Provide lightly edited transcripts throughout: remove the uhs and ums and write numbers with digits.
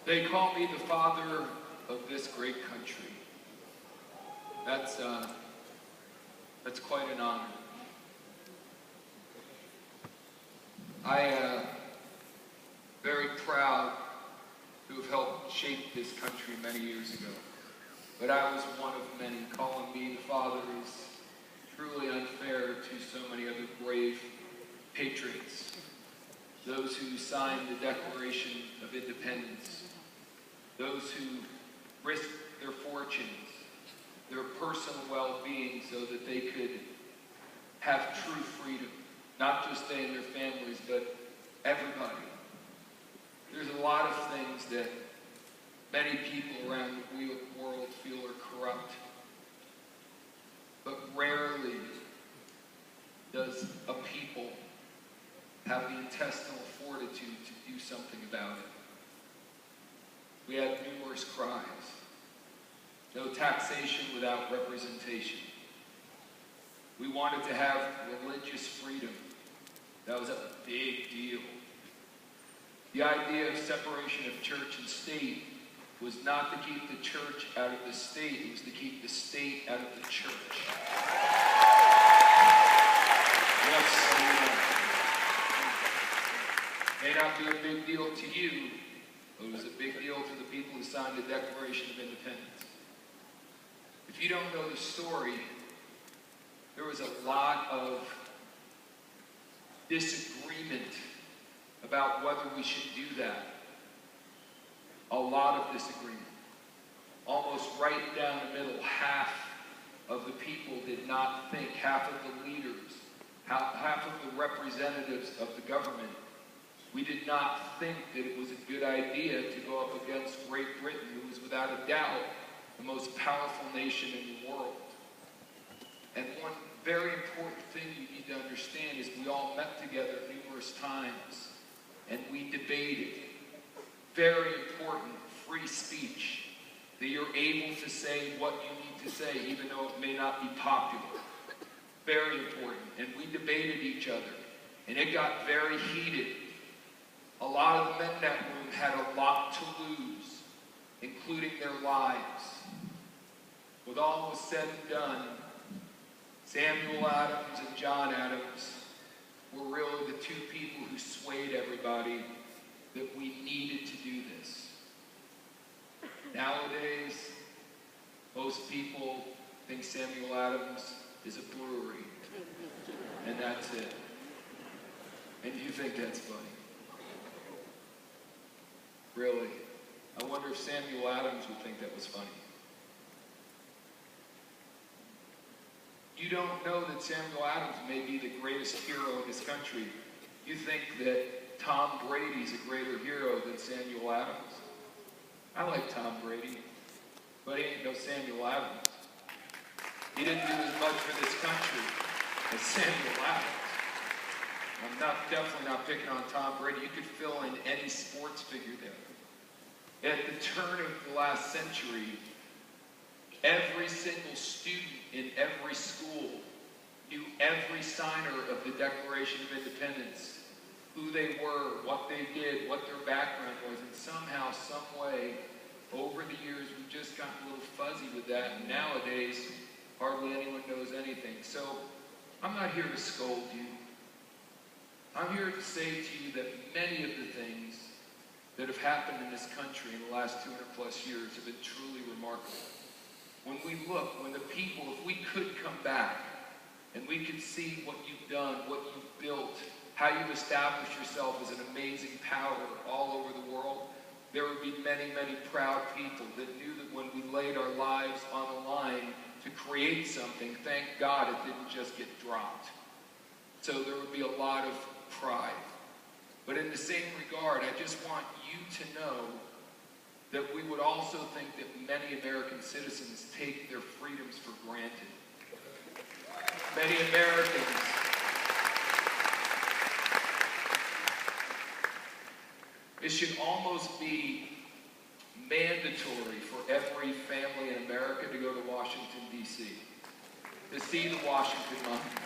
They call me the father of this great country. That's quite an honor. I very proud to have helped shape this country many years ago. But I was one of many. Calling me the father is truly unfair to so many other brave patriots. Those who signed the Declaration of Independence. Those who risked their fortunes, their personal well-being so that they could have true freedom. Not just they and their families, but everybody. There's a lot of things that many people around the world feel are corrupt. But rarely does a people have the intestinal fortitude to do something about it. We had numerous cries. No taxation without representation. We wanted to have religious freedom. That was a big deal. The idea of separation of church and state was not to keep the church out of the state, it was to keep the state out of the church. May not be a big deal to you, but it was a big deal to the people who signed the Declaration of Independence. If you don't know the story, there was a lot of disagreement about whether we should do that. A lot of disagreement. Almost right down the middle, half of the people did not think, half of the leaders, half of the representatives of the government, we did not think that it was a good idea to go up against Great Britain, who was without a doubt the most powerful nation in the world. And one very important thing you need to understand is we all met together numerous times and we debated. Very important, free speech. That you're able to say what you need to say even though it may not be popular. Very important. And we debated each other. And it got very heated. A lot of the men in that room had a lot to lose, including their lives. With all was said and done, Samuel Adams and John Adams were really the two people who swayed everybody that we needed to do this. Nowadays, most people think Samuel Adams is a brewery, and that's it. And you think that's funny. Really. I wonder if Samuel Adams would think that was funny. You don't know that Samuel Adams may be the greatest hero in this country. You think that Tom Brady's a greater hero than Samuel Adams. I like Tom Brady, but he ain't no Samuel Adams. He didn't do as much for this country as Samuel Adams. I'm definitely not picking on Tom Brady. You could fill in any sports figure there. At the turn of the last century, every single student in every school knew every signer of the Declaration of Independence, who they were, what they did, what their background was, and somehow, some way, over the years, we've just gotten a little fuzzy with that, and nowadays, hardly anyone knows anything. So, I'm not here to scold you. I'm here to say to you that many of the things that have happened in this country in the last 200 plus years have been truly remarkable. When we look, when the people, if we could come back and we could see what you've done, what you've built, how you've established yourself as an amazing power all over the world, there would be many, many proud people that knew that when we laid our lives on the line to create something, thank God it didn't just get dropped. So there would be a lot of pride. But in the same regard, I just want you to know that we would also think that many American citizens take their freedoms for granted. Many Americans it should almost be mandatory for every family in America to go to Washington, D.C., to see the Washington Monument,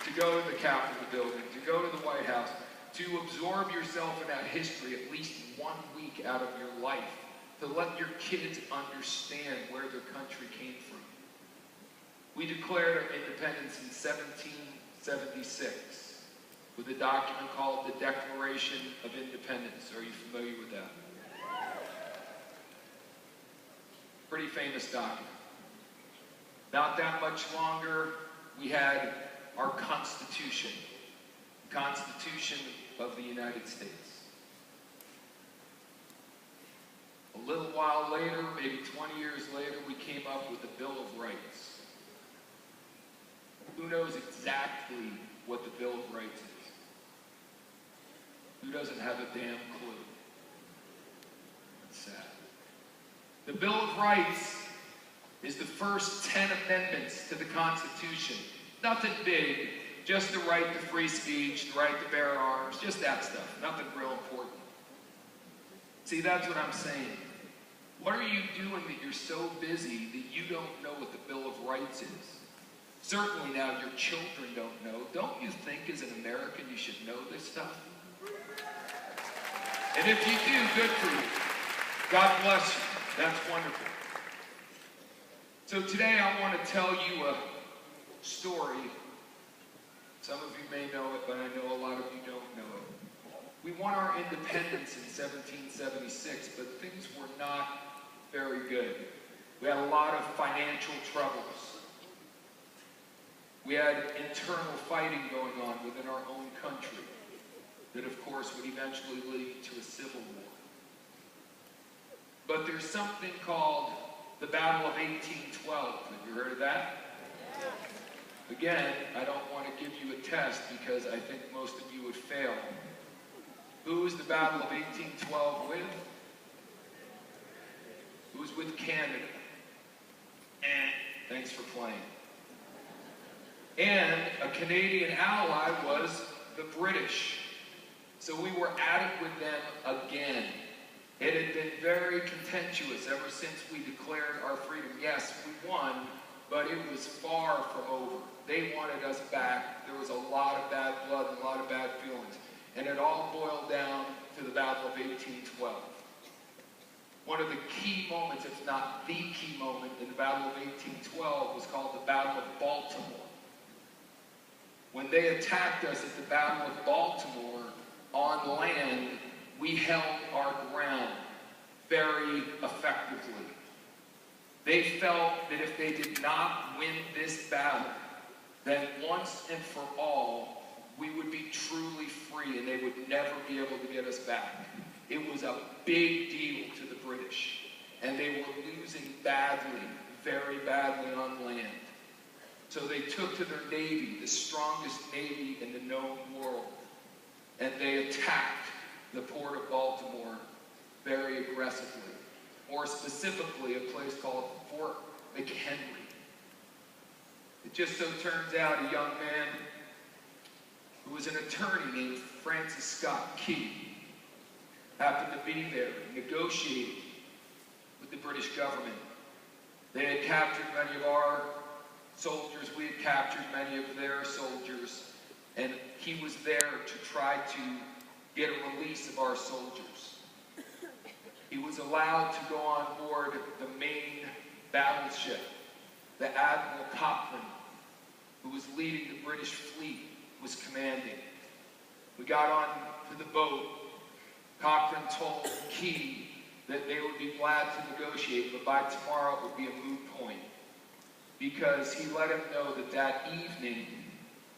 to go to the Capitol building, to go to the White House. to absorb yourself in that history at least 1 week out of your life, to let your kids understand where their country came from. We declared our independence in 1776 with a document called the Declaration of Independence. Are you familiar with that? Pretty famous document. Not that much longer, we had our Constitution, the Constitution of the United States. A little while later, maybe 20 years later, we came up with the Bill of Rights. Who knows exactly what the Bill of Rights is? Who doesn't have a damn clue? That's sad. The Bill of Rights is the first 10 amendments to the Constitution. Nothing big, just the right to free speech, the right to bear arms, just that stuff. Nothing real important. See, that's what I'm saying. What are you doing that you're so busy that you don't know what the Bill of Rights is? Certainly now your children don't know. Don't you think as an American you should know this stuff? And if you do, good for you. God bless you. That's wonderful. So today I want to tell you a story. Some of you may know it, but I know a lot of you don't know it. We won our independence in 1776, but things were not very good. We had a lot of financial troubles. We had internal fighting going on within our own country that, of course, would eventually lead to a civil war. But there's something called the Battle of 1812. Have you heard of that? Again, I don't want to give you a test because I think most of you would fail. Who was the Battle of 1812 with? Who was with Canada? Thanks for playing. And a Canadian ally was the British. So we were at it with them again. It had been very contentious ever since we declared our freedom. Yes, we won, but it was far from over. They wanted us back. There was a lot of bad blood and a lot of bad feelings. And it all boiled down to the Battle of 1812. One of the key moments, if not the key moment, in the Battle of 1812 was called the Battle of Baltimore. When they attacked us at the Battle of Baltimore on land, we held our ground very effectively. They felt that if they did not win this battle, then once and for all, we would be truly free and they would never be able to get us back. It was a big deal to the British, and they were losing badly, very badly on land. So they took to their navy, the strongest navy in the known world, and they attacked the port of Baltimore very aggressively. More specifically, a place called Fort McHenry. It just so turns out a young man who was an attorney named Francis Scott Key happened to be there negotiating with the British government. They had captured many of our soldiers, we had captured many of their soldiers, and he was there to try to get a release of our soldiers. He was allowed to go on board the main battleship. The Admiral Cochrane, who was leading the British fleet, was commanding. We got on to the boat. Cochrane told Key that they would be glad to negotiate, but by tomorrow it would be a moot point. Because he let him know that that evening,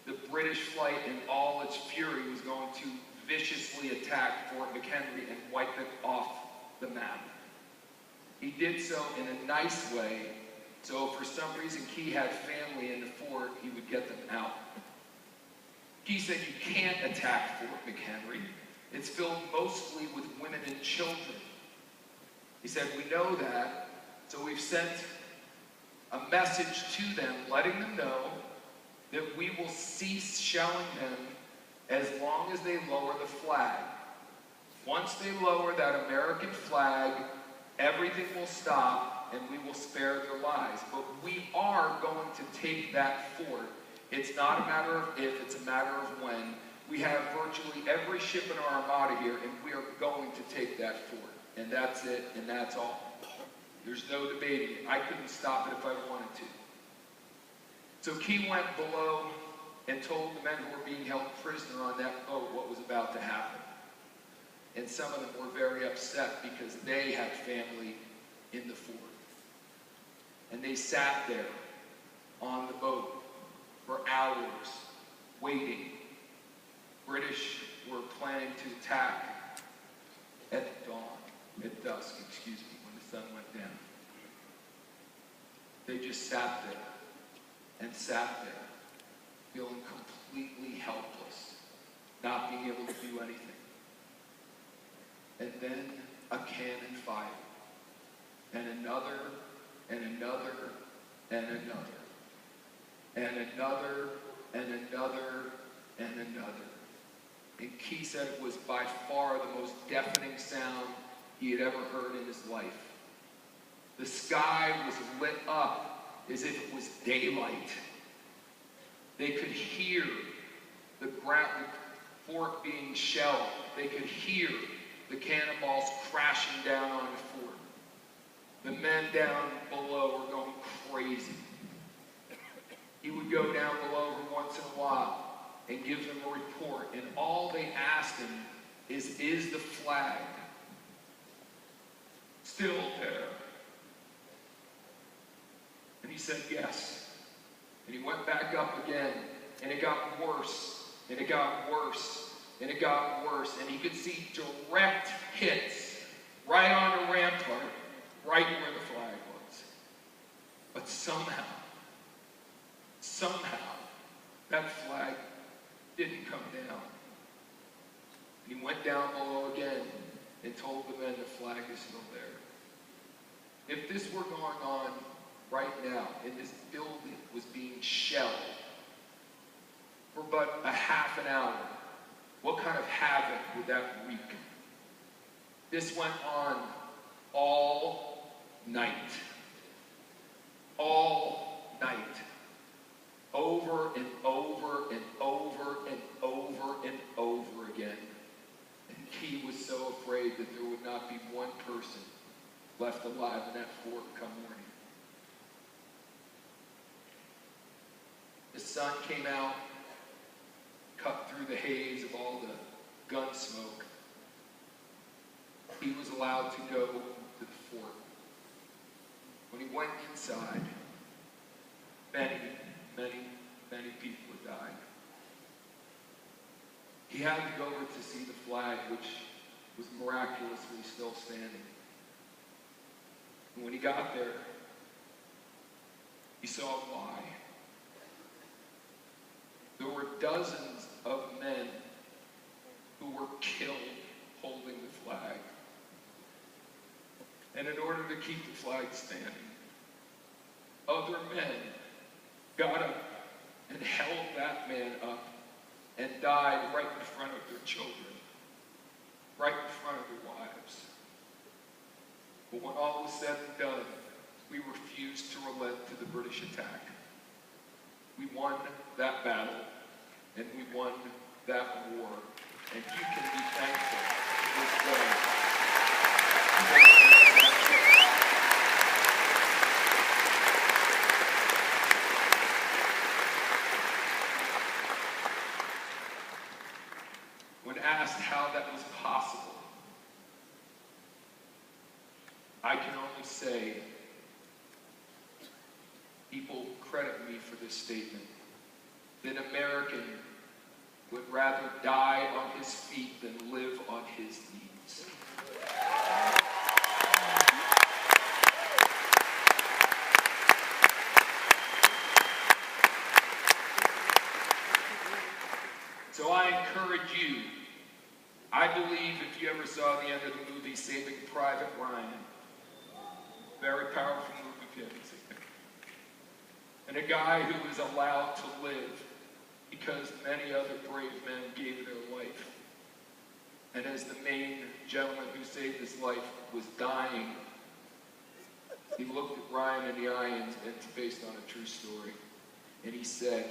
the British flight in all its fury was going to viciously attack Fort McHenry and wipe it off the map. He did so in a nice way, so if for some reason Key had family in the fort, he would get them out. Key said, you can't attack Fort McHenry. It's filled mostly with women and children. He said, we know that, so we've sent a message to them, letting them know that we will cease shelling them as long as they lower the flag. Once they lower that American flag, everything will stop and we will spare their lives. But we are going to take that fort. It's not a matter of if, it's a matter of when. We have virtually every ship in our armada here, and we are going to take that fort. And that's it, and that's all. There's no debating it. I couldn't stop it if I wanted to. So Key went below and told the men who were being held prisoner on that boat what was about to happen. And some of them were very upset because they had family in the fort. And they sat there on the boat for hours, waiting. British were planning to attack at dawn, at dusk, excuse me, when the sun went down. They just sat there and sat there, feeling completely helpless, not being able to do anything. And then a cannon fired, and another, and another, and another, and another, and another, and another. And Key said it was by far the most deafening sound he had ever heard in his life. The sky was lit up as if it was daylight. They could hear the fort being shelled. They could hear the cannonballs crashing down on the fort. The men down below were going crazy. He would go down below every once in a while and give them a report, and all they asked him is the flag still there? And he said yes. And he went back up again, and it got worse, and it got worse, and it got worse, and he could see direct hits right on the rampart, right where the flag was. But somehow, that flag didn't come down. And he went down below again and told the men the flag is still there. If this were going on right now, and this building was being shelled for but a half an hour, what kind of havoc would that wreak? This went on all night. All night. Over and over and over and over and over again. And Key was so afraid that there would not be one person left alive in that fort come morning. The sun came out, cut through the haze of all the gun smoke. He was allowed to go to the fort. When he went inside, many people had died. He had to go over to see the flag, which was miraculously still standing. And when he got there, he saw why. There were dozens of men who were killed holding the flag. And in order to keep the flag standing, other men got up and held that man up and died right in front of their children, right in front of their wives. But when all was said and done, we refused to relent to the British attack. We won that battle, and we won that war, and you can be thankful this day. When asked how that was possible, I can only say people credit me for this statement. That American would rather die on his feet than live on his knees. So I encourage you, I believe if you ever saw the end of the movie Saving Private Ryan, very powerful movie if you haven't seen it, and a guy who was allowed to live because many other brave men gave their life. And as the main gentleman who saved his life was dying, he looked at Ryan in the eye, and it's based on a true story, and he said,